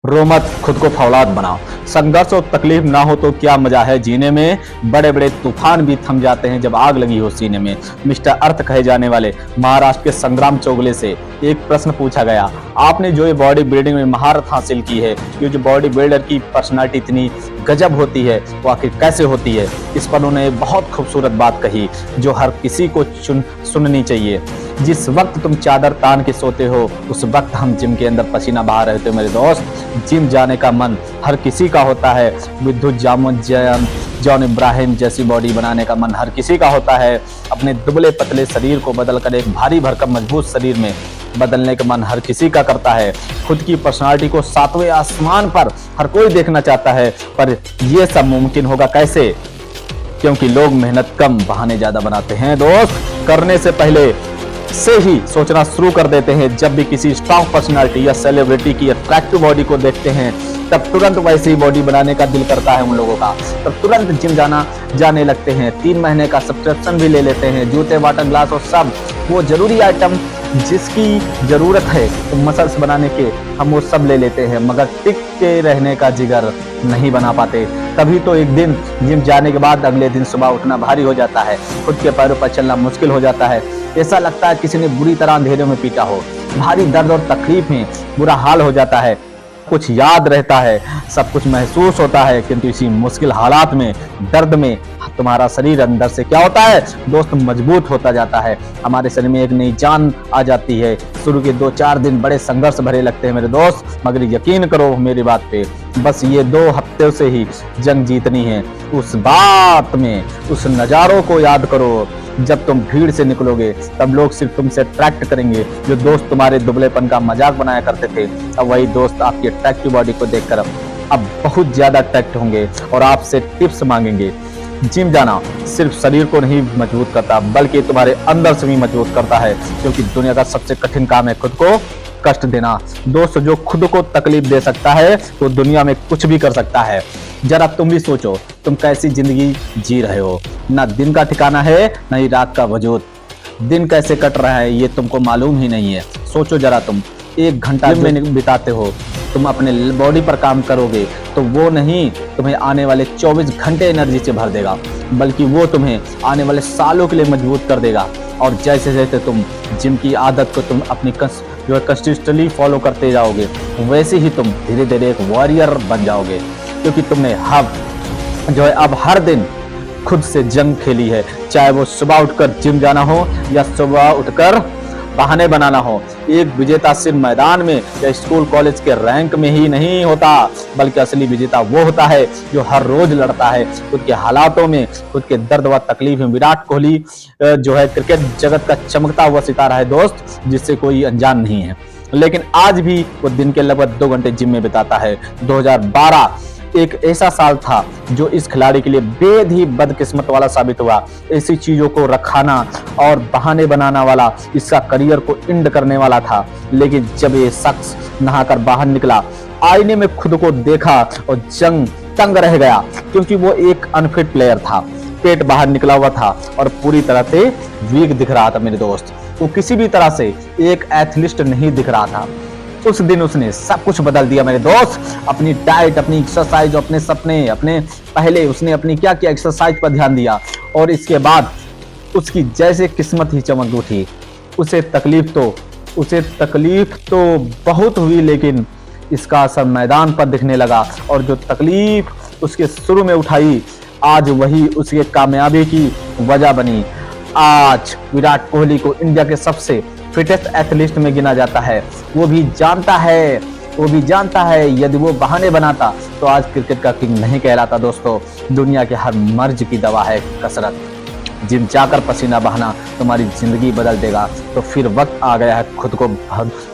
रो मत, खुद को फौलाद बनाओ। संघर्ष और तकलीफ ना हो तो क्या मजा है जीने में। बड़े बड़े तूफान भी थम जाते हैं जब आग लगी हो सीने में। मिस्टर अर्थ कहे जाने वाले महाराष्ट्र के संग्राम चौगले से एक प्रश्न पूछा गया, आपने जो ये बॉडी बिल्डिंग में महारत हासिल की है, ये जो बॉडी बिल्डर की पर्सनालिटी इतनी गजब होती है, वो आखिर कैसे होती है। इस पर उन्होंने बहुत खूबसूरत बात कही जो हर किसी को सुननी चाहिए। जिस वक्त तुम चादर तान के सोते हो, उस वक्त हम जिम के अंदर पसीना बहा रहे थे मेरे दोस्त। जिम जाने का मन हर किसी का होता है। विद्युत जॉन इब्राहिम जैसी बॉडी बनाने का मन हर किसी का होता है। अपने दुबले पतले शरीर को बदलकर एक भारी भरकम मजबूत शरीर में बदलने का मन हर किसी का करता है। खुद की पर्सनालिटी को सातवें आसमान पर हर कोई देखना चाहता है, पर यह सब मुमकिन होगा कैसे? क्योंकि लोग मेहनत कम, बहाने ज्यादा बनाते हैं दोस्त। करने से पहले से ही सोचना शुरू कर देते हैं। जब भी किसी स्ट्रॉन्ग पर्सनालिटी या सेलिब्रिटी की अट्रैक्टिव बॉडी को देखते हैं, तब तुरंत वैसी ही बॉडी बनाने का दिल करता है उन लोगों का। तब तुरंत जिम जाने लगते हैं। 3 महीने का सब्सक्रिप्शन भी ले लेते हैं। जूते, वाटर ग्लास और सब वो जरूरी आइटम जिसकी जरूरत है तो मसल्स बनाने के, हम वो सब ले लेते हैं, मगर टिक के रहने का जिगर नहीं बना पाते। तभी तो एक दिन जिम जाने के बाद अगले दिन सुबह उठना भारी हो जाता है। खुद के पैरों पर चलना मुश्किल हो जाता है। ऐसा लगता है किसी ने बुरी तरह अंधेरे में पीटा हो। भारी दर्द और तकलीफ में बुरा हाल हो जाता है। कुछ याद रहता है, सब कुछ महसूस होता है, किंतु इसी मुश्किल हालात में, दर्द में तुम्हारा शरीर अंदर से क्या होता है दोस्त, मजबूत होता जाता है। हमारे शरीर में एक नई जान आ जाती है। शुरू के 2-4 दिन बड़े संघर्ष भरे लगते हैं मेरे दोस्त, मगर यकीन करो मेरी बात पे, बस ये 2 हफ्ते से ही जंग जीतनी है। उस बात में उस नजारों को याद करो। जब तुम भीड़ से निकलोगे तब लोग सिर्फ तुमसे अट्रैक्ट करेंगे। जो दोस्त तुम्हारे दुबलेपन का मजाक बनाया करते थे, अब वही दोस्त आपकी अट्रैक्टिव बॉडी को देखकर अब बहुत ज्यादा अट्रैक्ट होंगे और आपसे टिप्स मांगेंगे। जिम जाना सिर्फ शरीर को नहीं मजबूत करता, बल्कि तुम्हारे अंदर से भी मजबूत करता है। क्योंकि दुनिया का सबसे कठिन काम है खुद को कष्ट देना। दोस्त, जो खुद को तकलीफ दे सकता है तो दुनिया में कुछ भी कर सकता है। जरा तुम भी सोचो, तुम कैसी जिंदगी जी रहे हो। ना दिन का ठिकाना है, ना ही रात का वजूद। दिन कैसे कट रहा है ये तुमको मालूम ही नहीं है। सोचो जरा, तुम 1 घंटा में बिताते हो, तुम अपने बॉडी पर काम करोगे तो वो नहीं तुम्हें आने वाले 24 घंटे एनर्जी से भर देगा, बल्कि वो तुम्हें आने वाले सालों के लिए मजबूत कर देगा। और जैसे जैसे तुम जिम की आदत को तुम अपनी कंसिस्टेंटली फॉलो करते जाओगे, वैसे ही तुम धीरे धीरे एक वॉरियर बन जाओगे। क्योंकि तुमने अब हर दिन खुद से जंग खेली है। चाहे वो सुबह उठकर जिम जाना हो या सुबह उठकर बहाने बनाना हो। एक विजेता सिर्फ मैदान में या स्कूल कॉलेज के रैंक में ही नहीं होता, बल्कि असली विजेता वो होता है जो हर रोज लड़ता है खुद के हालातों में, खुद के दर्द व तकलीफ में। विराट कोहली जो है क्रिकेट जगत का चमकता हुआ सितारा है दोस्त, जिससे कोई अनजान नहीं है। लेकिन आज भी वो दिन के लगभग 2 घंटे जिम में बिताता है। 2012 एक ऐसा साल था जो इस खिलाड़ी के लिए बेहद ही बदकिस्मत वाला साबित हुआ। ऐसी चीजों को रखाना और बहाने बनाना वाला इसका करियर को एंड करने वाला था। लेकिन जब ये शख्स नहाकर बाहर निकला, आईने में खुद को देखा और तंग रह गया, क्योंकि वो एक अनफिट प्लेयर था। पेट बाहर निकला हुआ था और पूरी तरह से वीक दिख रहा था मेरे दोस्त। वो किसी भी तरह से एक एथलीट नहीं दिख रहा था। उस दिन उसने सब कुछ बदल दिया मेरे दोस्त। अपनी डाइट, अपनी एक्सरसाइज, अपने सपने, उसने अपनी क्या एक्सरसाइज पर ध्यान दिया। और इसके बाद उसकी जैसे किस्मत ही चमक उठी। उसे तकलीफ तो बहुत हुई, लेकिन इसका असर मैदान पर दिखने लगा। और जो तकलीफ उसके शुरू में उठाई, आज वही उसके कामयाबी की वजह बनी। आज विराट कोहली को इंडिया के सबसे फिटेस्ट एथलीट में गिना जाता है। वो भी जानता है यदि वो बहाने बनाता तो आज क्रिकेट का किंग नहीं कहलाता दोस्तों। दुनिया के हर मर्ज की दवा है कसरत। जिम जाकर पसीना बहाना तुम्हारी जिंदगी बदल देगा। तो फिर वक्त आ गया है खुद को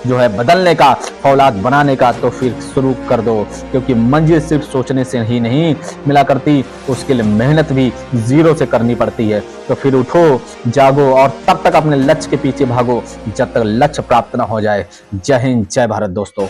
जो है बदलने का, औलाद बनाने का। तो फिर शुरू कर दो, क्योंकि मंजिल सिर्फ सोचने से ही नहीं मिला करती, उसके लिए मेहनत भी जीरो से करनी पड़ती है। तो फिर उठो, जागो और तब तक अपने लक्ष्य के पीछे भागो जब तक लक्ष्य प्राप्त न हो जाए। जय हिंद, जय भारत दोस्तों।